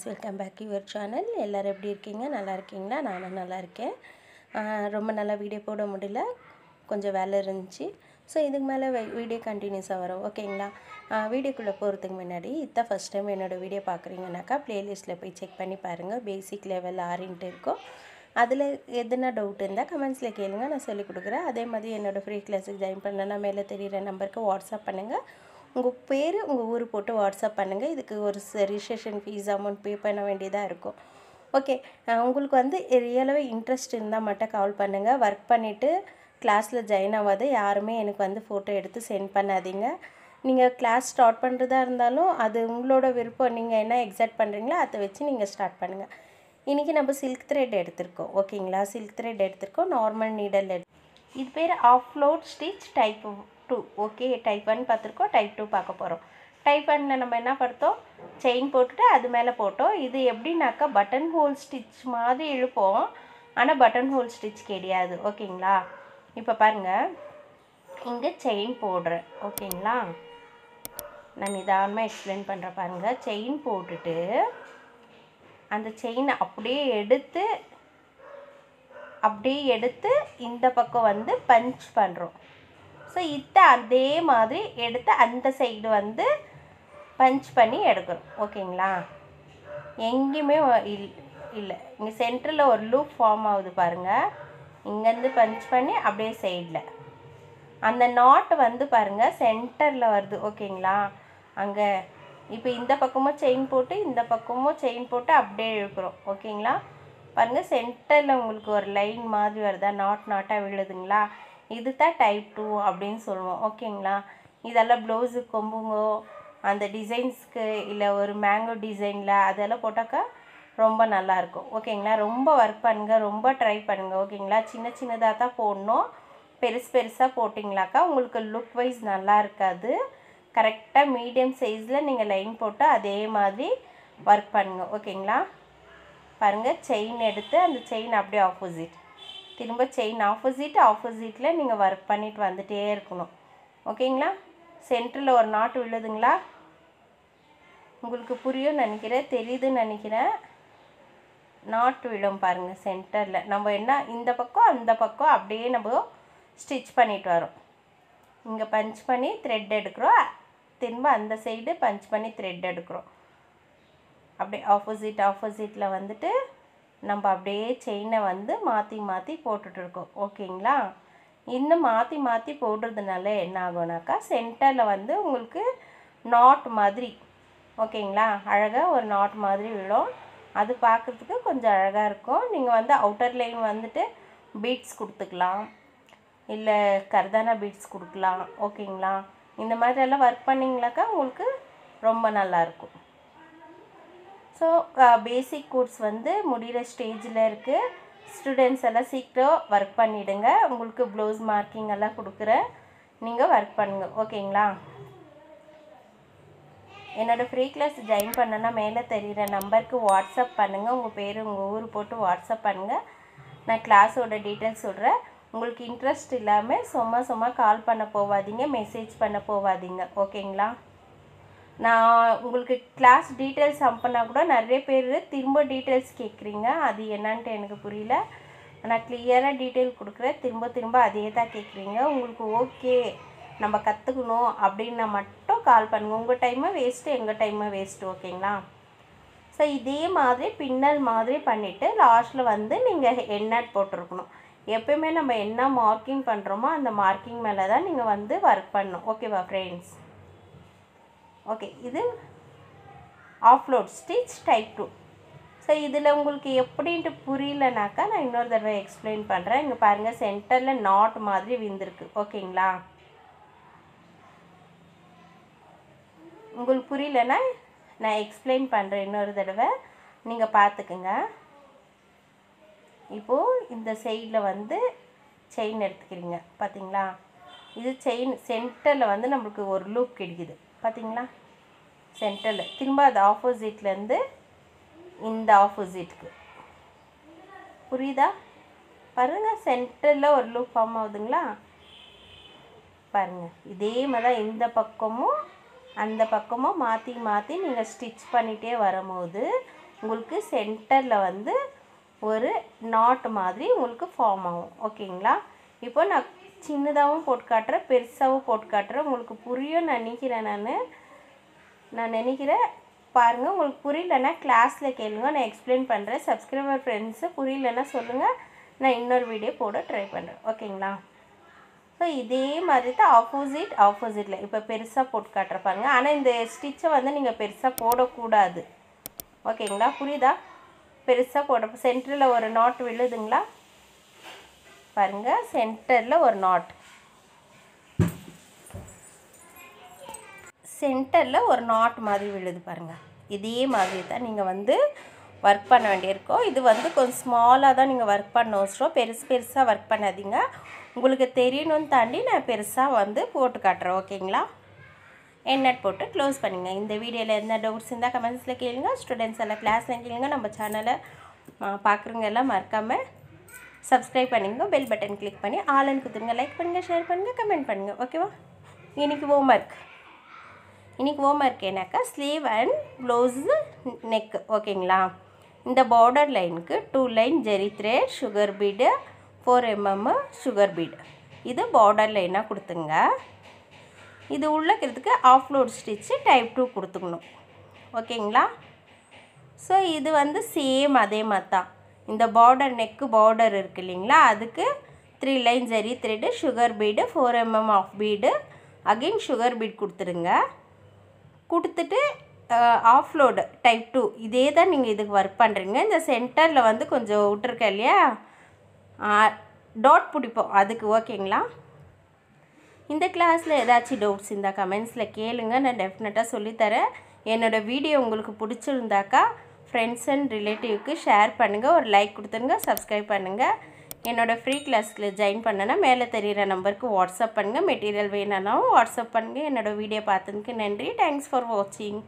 Welcome back to your channel. எல்லோரும் எப்படி இருக்கீங்க? நல்லா இருக்கீங்களா? நானும் நல்லா இருக்கேன். ரொம்ப நல்லா வீடியோ போட முடியல, கொஞ்சம் வேலை இருந்துச்சு. ஸோ இதுக்கு மேலே வீடியோ கண்டினியூஸாக வரும், ஓகேங்களா? வீடியோக்குள்ளே போகிறதுக்கு முன்னாடி இதான் ஃபஸ்ட் டைம் என்னோடய வீடியோ பார்க்குறீங்கன்னாக்கா ப்ளேலிஸ்ட்டில் போய் செக் பண்ணி பாருங்கள். பேசிக் லெவல் ஆரின்ட்டு இருக்கும். அதில் எதுனா டவுட் இருந்தால் கமெண்ட்ஸில் கேளுங்க, நான் சொல்லிக் கொடுக்குறேன். அதே மாதிரி என்னோடய ஃப்ரீ கிளாஸுக்கு ஜாயின் பண்ணலன்னா மேலே தெரிகிற நம்பருக்கு வாட்ஸ்அப் பண்ணுங்கள். உங்கள் பேர் உங்கள் ஊர் போட்டு வாட்ஸ்அப் பண்ணுங்கள். இதுக்கு ஒரு ரிஜிஸ்ட்ரேஷன் ஃபீஸ் அமௌண்ட் பே பண்ண வேண்டியதாக இருக்கும். ஓகே, உங்களுக்கு வந்து ரியலாகவே இன்ட்ரெஸ்ட் இருந்தால் மட்டும் கால் பண்ணுங்கள். ஒர்க் பண்ணிவிட்டு கிளாஸில் ஜாயின் ஆகாத யாருமே எனக்கு வந்து ஃபோட்டோ எடுத்து சென்ட் பண்ணாதீங்க. நீங்கள் கிளாஸ் ஸ்டார்ட் பண்ணுறதா இருந்தாலும் அது உங்களோட விருப்பம். நீங்கள் என்ன எக்ஸாக்ட் பண்ணுறீங்களோ அதை வச்சு நீங்கள் ஸ்டார்ட் பண்ணுங்கள். இன்றைக்கி நம்ம சில்க் த்ரெட் எடுத்திருக்கோம், ஓகேங்களா? சில்க் த்ரெட் எடுத்திருக்கோம், நார்மல் நீடல் இது பேர் offload stitch type 2. Okay, type 1 பார்த்துருக்கோம், டைப் 2 பார்க்க போகிறோம். டைப் 1 நம்ம என்ன பார்த்தோம்? செயின் போட்டுட்டு அது மேலே போட்டோம். இது எப்படின்னாக்கா பட்டன் ஹோல் ஸ்டிச் மாதிரி இழுப்போம், ஆனால் பட்டன் ஹோல் ஸ்டிச் கிடையாது, ஓகேங்களா? இப்போ பாருங்கள், இங்கே செயின் போடுறேன், ஓகேங்களா? நான் நிதானமாக எக்ஸ்பிளைன் பண்ணுறேன் பாருங்கள். செயின் போட்டுட்டு அந்த செயினை அப்படியே எடுத்து இந்த பக்கம் வந்து பஞ்ச் பண்ணுறோம். ஸோ இதை அதே மாதிரி எடுத்து அந்த சைடு வந்து பஞ்ச் பண்ணி எடுக்கிறோம், ஓகேங்களா? எங்கேயுமே இல்லை. இங்கே சென்டரில் ஒரு லூப் ஃபார்ம் ஆகுது பாருங்கள். இங்கேருந்து பஞ்ச் பண்ணி அப்படியே சைடில் அந்த நாட் வந்து பாருங்கள் சென்டரில் வருது, ஓகேங்களா? அங்கே இப்போ இந்த பக்கமும் செயின் போட்டு இந்த பக்கமும் செயின் போட்டு அப்படியே இழுக்கிறோம், ஓகேங்களா? பாருங்கள், சென்டரில் உங்களுக்கு ஒரு லைன் மாதிரி வருதா, நாட்டாக விழுதுங்களா? இது தான் டைப் 2 அப்படின்னு சொல்லுவோம், ஓகேங்களா? இதெல்லாம் ப்ளவுஸு கொம்புங்கோ அந்த டிசைன்ஸ்க்கு இல்லை ஒரு மேங்கோ டிசைனில் அதெல்லாம் போட்டாக்கா ரொம்ப நல்லாயிருக்கும், ஓகேங்களா? ரொம்ப ஒர்க் பண்ணுங்கள், ரொம்ப ட்ரை பண்ணுங்கள், ஓகேங்களா? சின்னதாக தான் போடணும். பெருசாக போட்டிங்களாக்கா உங்களுக்கு லுக் வைஸ் நல்லா இருக்காது. கரெக்டாக மீடியம் சைஸில் நீங்கள் லைன் போட்டு அதே மாதிரி ஒர்க் பண்ணுங்கள், ஓகேங்களா? பாருங்கள், செயின் எடுத்து அந்த செயின் அப்படியே ஆப்போசிட், திரும்ப செயின் ஆப்போசிட்டில் நீங்கள் ஒர்க் பண்ணிட்டு வந்துகிட்டே இருக்கணும், ஓகேங்களா? சென்டரில் ஒரு நாட்டு விழுதுங்களா? உங்களுக்கு புரியும் நினைக்கிறேன், தெரியுதுன்னு நினைக்கிறேன். நாட்டு விழும் பாருங்கள் சென்டரில். நம்ம என்ன இந்த பக்கம் அந்த பக்கம் அப்படியே நம்ம ஸ்டிச் பண்ணிட்டு வரோம். இங்கே பஞ்ச் பண்ணி த்ரெட் எடுக்கிறோம், திரும்ப அந்த சைடு பஞ்ச் பண்ணி த்ரெட் எடுக்கிறோம். அப்படியே ஆப்போசிட்டில் வந்துட்டு நம்ம அப்படியே செயினை வந்து மாற்றி போட்டுட்ருக்கோம், ஓகேங்களா? இன்னும் மாற்றி போடுறதுனால என்ன ஆகும்னாக்கா சென்டரில் வந்து உங்களுக்கு நாட் மாதிரி, ஓகேங்களா? அழகாக ஒரு நாட் மாதிரி விழும். அது பார்க்குறதுக்கு கொஞ்சம் அழகாக இருக்கும். நீங்கள் வந்து அவுட்டர் லைன் வந்துட்டு பீட்ஸ் கொடுத்துக்கலாம், இல்லை கர்தானா பீட்ஸ் கொடுக்கலாம், ஓகேங்களா? இந்த மாதிரியெல்லாம் ஒர்க் பண்ணிங்களாக்கா உங்களுக்கு ரொம்ப நல்லாயிருக்கும். ஸோ பேசிக் கோர்ஸ் வந்து முடிகிற ஸ்டேஜில் இருக்குது. ஸ்டூடெண்ட்ஸ் எல்லாம் சீக்கிரம் ஒர்க் பண்ணிவிடுங்க. உங்களுக்கு ப்ளவுஸ் மார்க்கிங் எல்லாம் கொடுக்குறேன், நீங்கள் ஒர்க் பண்ணுங்கள், ஓகேங்களா? என்னோடய ஃப்ரீ கிளாஸ் ஜாயின் பண்ணனா மேலே தெரிகிற நம்பருக்கு வாட்ஸ்அப் பண்ணுங்கள். உங்கள் பேர் உங்கள் ஊர் போட்டு வாட்ஸ்அப் பண்ணுங்கள். நான் கிளாஸோட டீட்டெயில்ஸ் சொல்கிறேன். உங்களுக்கு இன்ட்ரெஸ்ட் இல்லாமல் சும்மா கால் பண்ண போகாதீங்க, மெசேஜ் பண்ண போகாதீங்க, ஓகேங்களா? நான் உங்களுக்கு கிளாஸ் டீட்டெயில்ஸ் அனுப்பினா கூட நிறைய பேர் திரும்ப டீட்டெயில்ஸ் கேட்குறீங்க. அது என்னன்ட்டு எனக்கு புரியல. நான் கிளியராக டீட்டெயில் கொடுக்குறேன், திரும்ப அதே தான் கேட்குறீங்க. உங்களுக்கு ஓகே நம்ம கற்றுக்கணும் அப்படின்னா மட்டும் கால் பண்ணுங்கள். உங்கள் டைமை வேஸ்ட்டு, எங்கள் டைமை வேஸ்ட்டு, ஓகேங்களா? ஸோ இதே மாதிரி பின்னல் மாதிரி பண்ணிவிட்டு லாஸ்ட்டில் வந்து நீங்கள் எண்ணாட் போட்டிருக்கணும். எப்போயுமே நம்ம என்ன மார்க்கிங் பண்ணுறோமோ அந்த மார்க்கிங் மேலே தான் நீங்கள் வந்து ஒர்க் பண்ணணும், ஓகேவா ஃப்ரெண்ட்ஸ்? ஓகே, இது ஆஃப்லோட் ஸ்டிச் டைப் 2. ஸோ இதில் உங்களுக்கு எப்படின்ட்டு புரியலனாக்கா நான் இன்னொரு தடவை எக்ஸ்பிளைன் பண்ணுறேன். இங்கே பாருங்கள், சென்டரில் நாட் மாதிரி விழுந்திருக்கு, ஓகேங்களா? உங்களுக்கு புரியலன்னா நான் எக்ஸ்பிளைன் பண்ணுறேன் இன்னொரு தடவை, நீங்கள் பார்த்துக்குங்க. இப்போது இந்த சைடில் வந்து செயின் எடுத்துக்கிறீங்க, பார்த்தீங்களா? இது செயின் சென்டரில் வந்து நம்மளுக்கு ஒரு லூப் கிடைக்குது, பார்த்தீங்களா? சென்டரில் திரும்ப அது ஆப்போசிட்லேருந்து இந்த ஆப்போசிட்டுக்கு, புரியுதா? பாருங்கள், சென்டரில் ஒரு லூப் ஃபார்ம் ஆகுதுங்களா? பாருங்கள், இதே மாதிரி தான் இந்த பக்கமும் அந்த பக்கமும் மாற்றி நீங்கள் ஸ்டிச் பண்ணிகிட்டே வரும்போது உங்களுக்கு சென்டரில் வந்து ஒரு நாட் மாதிரி உங்களுக்கு ஃபார்ம் ஆகும். ஓகேங்களா? இப்போ நான் சின்னதாகவும் போட்டு காட்டுறேன், பெருசாகவும் போட்டு காட்டுறேன். உங்களுக்கு புரியும் நினைக்கிறேன். நான் நினைக்கிறேன். பாருங்கள். உங்களுக்கு புரியலன்னா கிளாஸில் கேளுங்க, நான் எக்ஸ்பிளைன் பண்ணுறேன். சப்ஸ்கிரைபர் ஃப்ரெண்ட்ஸு புரியலன்னா சொல்லுங்கள், நான் இன்னொரு வீடியோ போட ட்ரை பண்ணுறேன். ஓகேங்களா? ஸோ இதே மாதிரி தான் ஆப்போசிட்டில் இப்போ பெருசாக போட்டு காட்டுறப்பாங்க. ஆனால் இந்த ஸ்டிச்சை வந்து நீங்கள் பெருசாக போடக்கூடாது. ஓகேங்களா? புரியுதா? பெருசாக போட சென்டரில் ஒரு நாட் விழுதுங்களா? பாருங்கள், சென்டரில் ஒரு நாட், சென்டரில் ஒரு நாட் மாதிரி விழுது பாருங்கள். இதே மாதிரி தான் நீங்கள் வந்து ஒர்க் பண்ண வேண்டியிருக்கோம். இது வந்து கொஞ்சம் ஸ்மாலாக தான் நீங்கள் ஒர்க் பண்ண அவசரம், பெருசாக ஒர்க் பண்ணாதீங்க. உங்களுக்கு தெரியணும்னு தாண்டி நான் பெருசாக வந்து போட்டு காட்டுறேன். ஓகேங்களா? எண்ணெட் போட்டு க்ளோஸ் பண்ணுங்க. இந்த வீடியோவில் எந்த டவுட்ஸ் இருந்தால் கமெண்ட்ஸில் கேளுங்க. ஸ்டூடெண்ட்ஸ் எல்லாம் கிளாஸில் கேளுங்க. நம்ம சேனலை பார்க்குறவங்க எல்லாம் மறக்காமல் சப்ஸ்கிரைப் பண்ணுங்க, பெல் பட்டன் கிளிக் பண்ணி ஆல்னு கொடுத்துருங்க. லைக் பண்ணுங்கள், ஷேர் பண்ணுங்கள், கமெண்ட் பண்ணுங்கள். ஓகேவா? இன்றைக்கி ஹோம்ஒர்க் ஏன்னாக்கா ஸ்லீவ் அண்ட் ப்ளவுஸு நெக்கு. ஓகேங்களா? இந்த பார்டர் லைனுக்கு 2 line zari thread, sugar bead, 4 mm sugar bead. இது பார்டர் லைனாக கொடுத்துங்க. இது உள்ளக்கிறதுக்கு ஆஃப் லோட் ஸ்டிச்சு டைப் 2 கொடுத்துக்கணும். ஓகேங்களா? ஸோ இது வந்து சேம் அதே மாதிரி தான். இந்த பார்டர் நெக்கு பார்டர் இருக்குது இல்லைங்களா, அதுக்கு 3 லைன் ஜெரி thread, sugar bead, 4 mm half bead, again sugar bead கொடுத்துருங்க. கொடுத்துட்டு ஆஃப் லோடு டைப் 2 இதே தான் நீங்கள் இதுக்கு ஒர்க் பண்ணுறீங்க. இந்த சென்டரில் வந்து கொஞ்சம் விட்டுருக்க இல்லையா, டாட் பிடிப்போம் அதுக்கு. ஓகேங்களா? இந்த கிளாஸில் ஏதாச்சும் டவுட்ஸ் இருந்தால் கமெண்ட்ஸில் கேளுங்க, நான் டெஃபினட்டாக சொல்லித்தரேன். என்னோடய வீடியோ உங்களுக்கு பிடிச்சிருந்தாக்கா ஃப்ரெண்ட்ஸ் அண்ட் ரிலேட்டிவ்க்கு ஷேர் பண்ணுங்கள், ஒரு லைக் கொடுத்துருங்க, சப்ஸ்கிரைப் பண்ணுங்கள். என்னோடய ஃப்ரீ கிளாஸில் ஜாயின் பண்ணனா மேலே தெரிகிற நம்பருக்கு வாட்ஸ்அப் பண்ணுங்கள். மெட்டீரியல் வேணும்னாலும் வாட்ஸ்அப் பண்ணுங்கள். என்னோடய வீடியோ பார்த்ததுக்கு நன்றி. தேங்க்ஸ் ஃபார் வாட்சிங்.